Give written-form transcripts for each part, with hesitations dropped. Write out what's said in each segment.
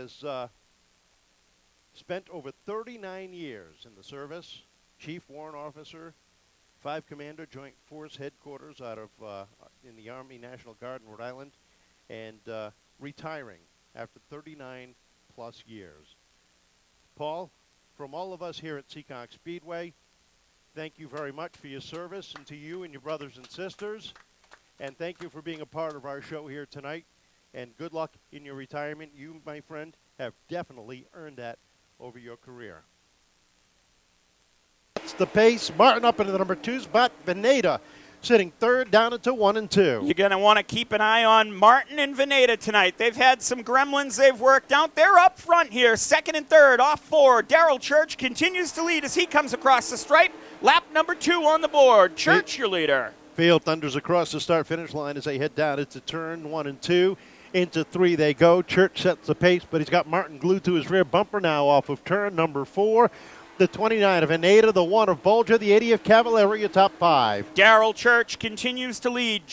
has spent over 39 years in the service, Chief Warrant Officer, 5 Commander, Joint Force Headquarters out of in the Army National Guard in Rhode Island, and retiring after 39-plus years. Paul, from all of us here at Seekonk Speedway, thank you very much for your service, and to you and your brothers and sisters, and thank you for being a part of our show here tonight, and good luck in your retirement. You, my friend, have definitely earned that over your career. It's the pace. Martin up into the number 2 spot. Vanada sitting third down into 1 and 2. You're going to want to keep an eye on Martin and Vanada tonight. They've had some gremlins they've worked out. They're up front here, second and third, off 4. Darryl Church continues to lead as he comes across the stripe. Lap number 2 on the board. Church, your leader. Field thunders across the start-finish line as they head down into turn 1 and 2. Into 3 they go. Church sets the pace, but he's got Martin glued to his rear bumper now off of turn number 4. The 29 of Vanada, the 1 of Bolger, the 80 of Cavallaro, your top 5. Darryl Church continues to lead.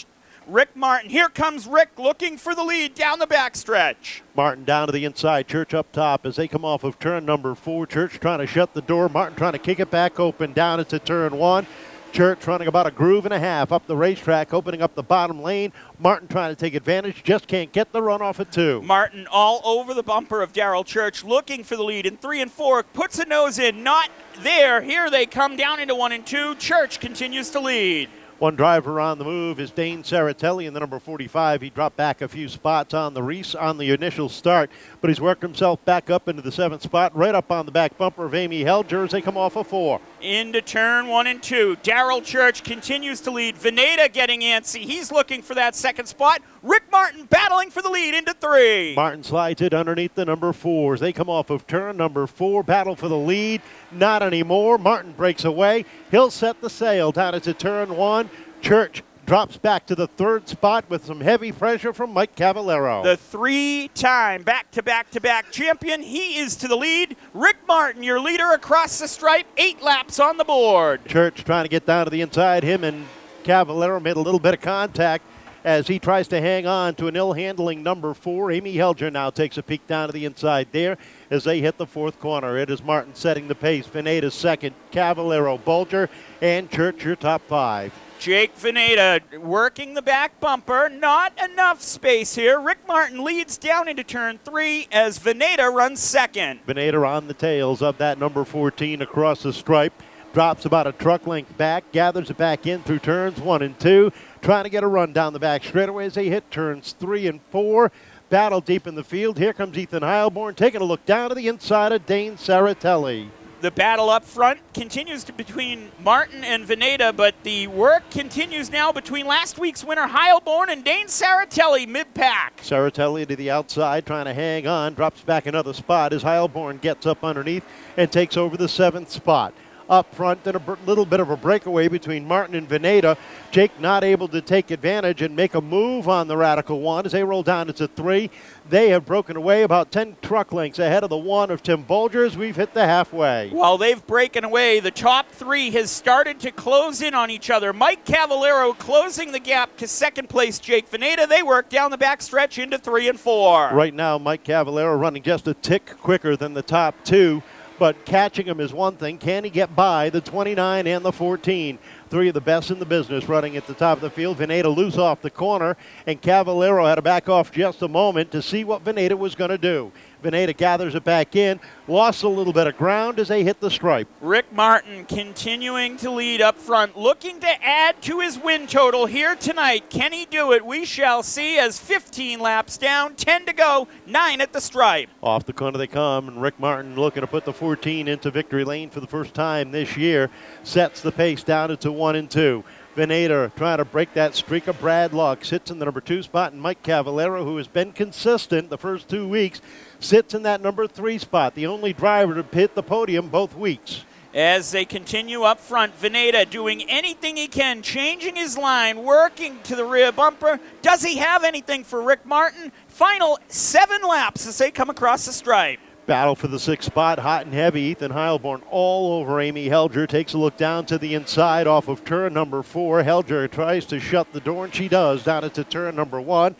Rick Martin, here comes Rick looking for the lead down the backstretch. Martin down to the inside, Church up top as they come off of turn number 4. Church trying to shut the door, Martin trying to kick it back open down into turn 1. Church running about a groove and a half up the racetrack, opening up the bottom lane. Martin trying to take advantage, just can't get the run off at 2. Martin all over the bumper of Darryl Church, looking for the lead in 3 and 4. Puts a nose in, not there. Here they come down into 1 and 2. Church continues to lead. One driver on the move is Dane Saritelli in the number 45. He dropped back a few spots on the initial start, but he's worked himself back up into the 7th spot, right up on the back bumper of Amy Helger as they come off of 4. Into turn 1 and 2. Darryl Church continues to lead. Vanada getting antsy. He's looking for that 2nd spot. Rick Martin battling for the lead into 3. Martin slides it underneath the number 4 as they come off of turn number 4. Battle for the lead. Not anymore. Martin breaks away. He'll set the sail down into turn 1. Church drops back to the 3rd spot with some heavy pressure from Mike Cavallaro. The 3-time back-to-back champion. He is to the lead. Rick Martin, your leader across the stripe. 8 laps on the board. Church trying to get down to the inside. Him and Cavallaro made a little bit of contact as he tries to hang on to an ill-handling number 4. Amy Helger now takes a peek down to the inside there as they hit the 4th corner. It is Martin setting the pace. Vanada 2nd, Cavallaro, Bolger, and Church your top 5. Jake Vanada working the back bumper. Not enough space here. Rick Martin leads down into turn 3 as Vanada runs 2nd. Vanada on the tails of that number 14 across the stripe. Drops about a truck length back, gathers it back in through turns 1 and 2. Trying to get a run down the back straightaway as they hit turns 3 and 4. Battle deep in the field. Here comes Ethan Heilborn taking a look down to the inside of Dane Saritelli. The battle up front continues between Martin and Vanada, but the work continues now between last week's winner Heilborn and Dane Saritelli mid-pack. Saritelli to the outside trying to hang on, drops back another spot as Heilborn gets up underneath and takes over the 7th spot. Up front, then a little bit of a breakaway between Martin and Vanada. Jake not able to take advantage and make a move on the Radical 1 as they roll down into 3. They have broken away about 10 truck lengths ahead of the 1 of Tim Bolger as we've hit the halfway. While they've broken away, the top 3 has started to close in on each other. Mike Cavallaro closing the gap to 2nd place Jake Vanada. They work down the backstretch into 3 and 4. Right now, Mike Cavallaro running just a tick quicker than the top 2. But catching him is one thing. Can he get by the 29 and the 14? 3 of the best in the business running at the top of the field. Vanada loose off the corner, and Cavallaro had to back off just a moment to see what Vanada was going to do. Vanada gathers it back in, lost a little bit of ground as they hit the stripe. Rick Martin continuing to lead up front, looking to add to his win total here tonight. Can he do it? We shall see as 15 laps down, 10 to go, 9 at the stripe. Off the corner they come, and Rick Martin looking to put the 14 into victory lane for the first time this year. Sets the pace down into 1 and 2. Vanada trying to break that streak of Brad Luck. Sits in the number 2 spot, and Mike Cavallaro, who has been consistent the first 2 weeks, sits in that number 3 spot, the only driver to hit the podium both weeks. As they continue up front, Vanada doing anything he can, changing his line, working to the rear bumper. Does he have anything for Rick Martin? Final 7 laps as they come across the stripe. Battle for the 6th spot, hot and heavy. Ethan Heilborn all over Amy Helger. Takes a look down to the inside off of turn number 4. Helger tries to shut the door, and she does, down into turn number 1.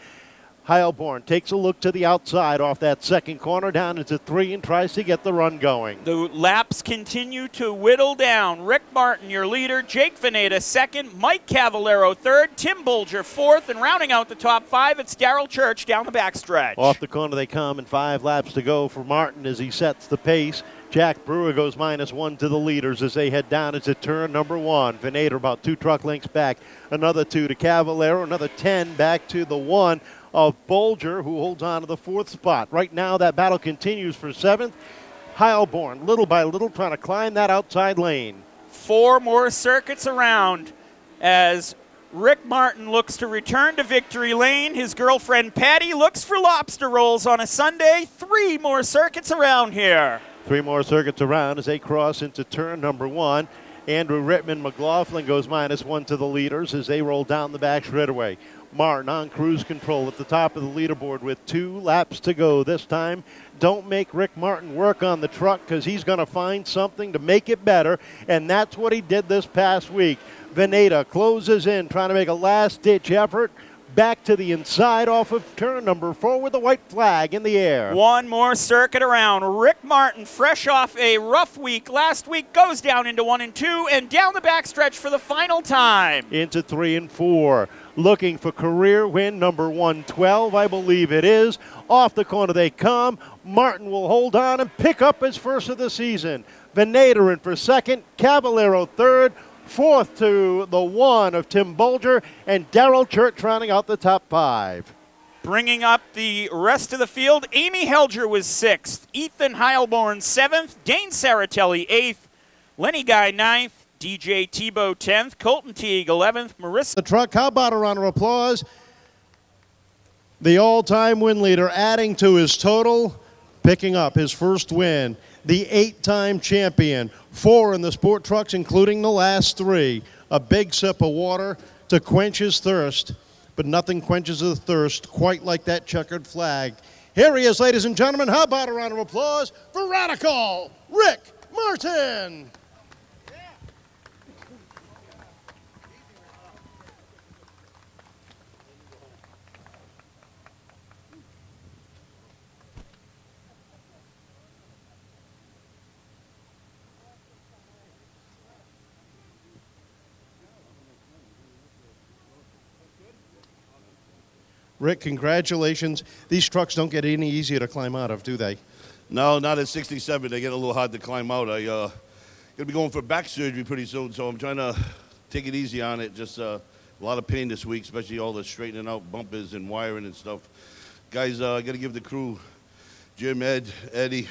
Heilborn takes a look to the outside off that second corner down into 3 and tries to get the run going. The laps continue to whittle down. Rick Martin, your leader. Jake Vanada, second. Mike Cavallaro, third. Tim Bolger, fourth. And rounding out the top 5, it's Darryl Church down the backstretch. Off the corner they come, and 5 laps to go for Martin as he sets the pace. Jack Brewer goes -1 to the leaders as they head down into turn number 1. Vanada about 2 truck lengths back. Another 2 to Cavallaro. Another 10 back to the 1 of Bolger, who holds on to the 4th spot. Right now that battle continues for 7th. Heilborn, little by little, trying to climb that outside lane. 4 more circuits around as Rick Martin looks to return to victory lane. His girlfriend Patty looks for lobster rolls on a Sunday. 3 more circuits around here. 3 more circuits around as they cross into turn number 1. Andrew Rittman McLaughlin goes -1 to the leaders as they roll down the back straightaway. Martin on cruise control at the top of the leaderboard with 2 laps to go. This time, don't make Rick Martin work on the truck because he's going to find something to make it better, and that's what he did this past week. Vanada closes in, trying to make a last-ditch effort. Back to the inside off of turn number 4 with the white flag in the air. 1 more circuit around. Rick Martin, fresh off a rough week last week, goes down into 1 and 2 and down the backstretch for the final time. Into 3 and 4. Looking for career win number 112, I believe it is. Off the corner they come. Martin will hold on and pick up his first of the season. Vanada in for second. Cavallaro third. 4th to the 1 of Tim Bolger, and Darryl Church rounding out the top 5. Bringing up the rest of the field, Amy Helger was 6th, Ethan Heilborn 7th, Dane Saritelli 8th, Lenny Guy 9th, DJ Thibeault 10th, Colton Teague 11th, Marissa. The truck, how about a round of applause? The all-time win leader adding to his total, picking up his first win. The 8-time champion, 4 in the sport trucks, including the last 3. A big sip of water to quench his thirst, but nothing quenches the thirst quite like that checkered flag. Here he is, ladies and gentlemen. How about a round of applause for Radical Rick Martin? Rick, congratulations. These trucks don't get any easier to climb out of, do they? No, not at 67. They get a little hard to climb out. I'm going to be going for back surgery pretty soon, so I'm trying to take it easy on it. Just a lot of pain this week, especially all the straightening out bumpers and wiring and stuff. Guys, I got to give the crew, Jim, Ed, Eddie,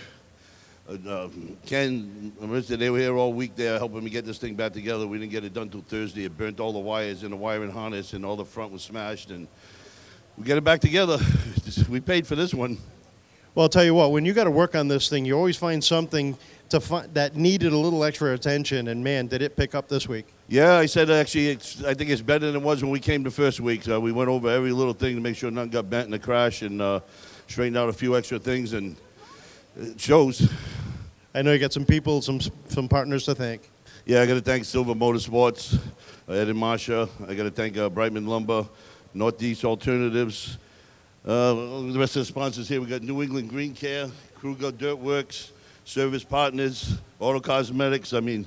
Ken, Marissa, they were here all week there helping me get this thing back together. We didn't get it done till Thursday. It burnt all the wires in the wiring harness, and all the front was smashed, and we get it back together. We paid for this one. Well, I'll tell you what, when you got to work on this thing, you always find something that needed a little extra attention, and man, did it pick up this week. Yeah, I said actually, I think it's better than it was when we came the first week. So we went over every little thing to make sure nothing got bent in the crash, and straightened out a few extra things, and it shows. I know you got some people, some partners to thank. Yeah, I got to thank Silver Motorsports, Ed and Marsha. I got to thank Brightman Lumber, Northeast Alternatives. The rest of the sponsors here, we got New England Green Care, Kruger Dirt Works, Service Partners, Auto Cosmetics. I mean,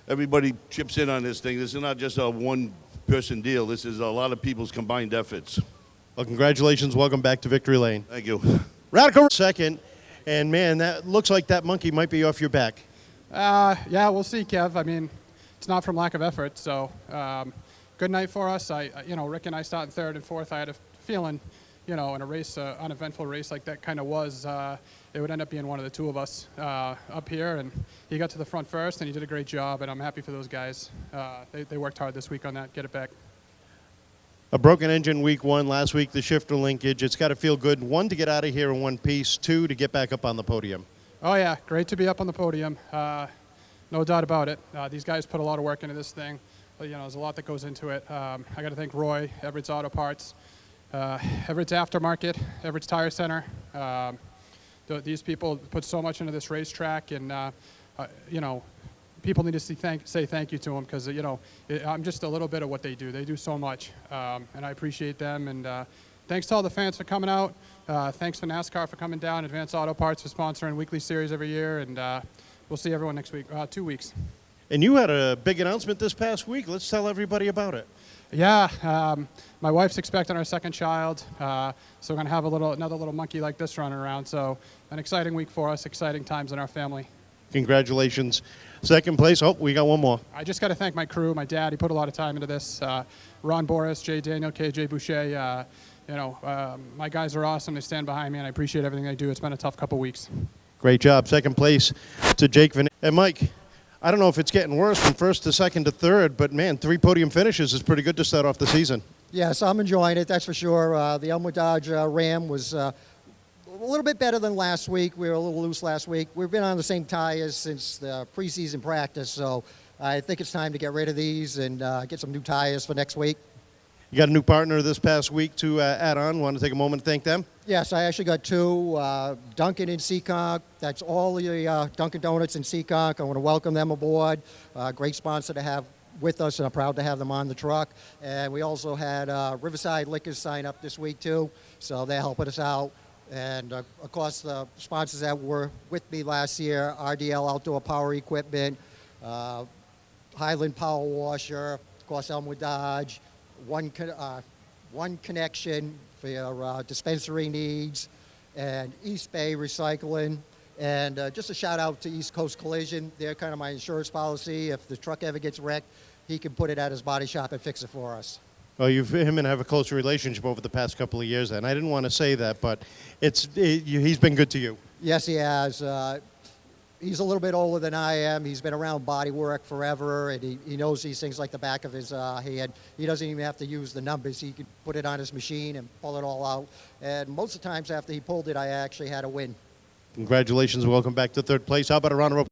everybody chips in on this thing. This is not just a one-person deal. This is a lot of people's combined efforts. Well, congratulations. Welcome back to Victory Lane. Thank you. Radical second, and man, that looks like that monkey might be off your back. Yeah, we'll see, Kev. I mean, it's not from lack of effort, so good night for us. Rick and I started third and fourth. I had a feeling, in a race, uneventful race like that kind of was, it would end up being one of the two of us up here, and he got to the front first, and he did a great job, and I'm happy for those guys. They worked hard this week on that, get it back. A broken engine week one, last week the shifter linkage. It's got to feel good, one, to get out of here in one piece, two, to get back up on the podium. Oh, yeah, great to be up on the podium. No doubt about it. These guys put a lot of work into this thing. There's a lot that goes into it. I got to thank Roy, Everett's Auto Parts, Everett's Aftermarket, Everett's Tire Center. These people put so much into this racetrack, and people need to say thank you to them, because I'm just a little bit of what they do. They do so much, and I appreciate them. And thanks to all the fans for coming out. Thanks for NASCAR for coming down, Advanced Auto Parts for sponsoring weekly series every year, and we'll see everyone next week, 2 weeks. And you had a big announcement this past week. Let's tell everybody about it. Yeah, my wife's expecting our second child, so we're going to have another little monkey like this running around. So an exciting week for us, exciting times in our family. Congratulations. Second place. Oh, we got one more. I just got to thank my crew, my dad. He put a lot of time into this. Ron Boris, Jay Daniel, KJ Boucher. My guys are awesome. They stand behind me, and I appreciate everything they do. It's been a tough couple weeks. Great job. Second place to Jake Vanada. And Mike, I don't know if it's getting worse from first to second to third, but man, 3 podium finishes is pretty good to start off the season. Yes, I'm enjoying it, that's for sure. The Elmwood Dodge Ram was a little bit better than last week. We were a little loose last week. We've been on the same tires since the preseason practice, so I think it's time to get rid of these and get some new tires for next week. You got a new partner this past week to add on. Want to take a moment to thank them? Yes, I actually got 2, Dunkin' and Seekonk. That's all the Dunkin' Donuts in Seekonk. I want to welcome them aboard. Great sponsor to have with us, and I'm proud to have them on the truck. And we also had Riverside Liquors sign up this week too, so they're helping us out. And of course, the sponsors that were with me last year, RDL Outdoor Power Equipment, Highland Power Washer, of course, Elmwood Dodge, One Connection for your dispensary needs, and East Bay Recycling. And just a shout out to East Coast Collision. They're kind of my insurance policy. If the truck ever gets wrecked, he can put it at his body shop and fix it for us. Well, him and I have a closer relationship over the past couple of years, and I didn't want to say that, but he's been good to you. Yes, he has. He's a little bit older than I am. He's been around body work forever, and he knows these things like the back of his hand. He doesn't even have to use the numbers. He could put it on his machine and pull it all out. And most of the times after he pulled it, I actually had a win. Congratulations. Welcome back to third place. How about a round of applause?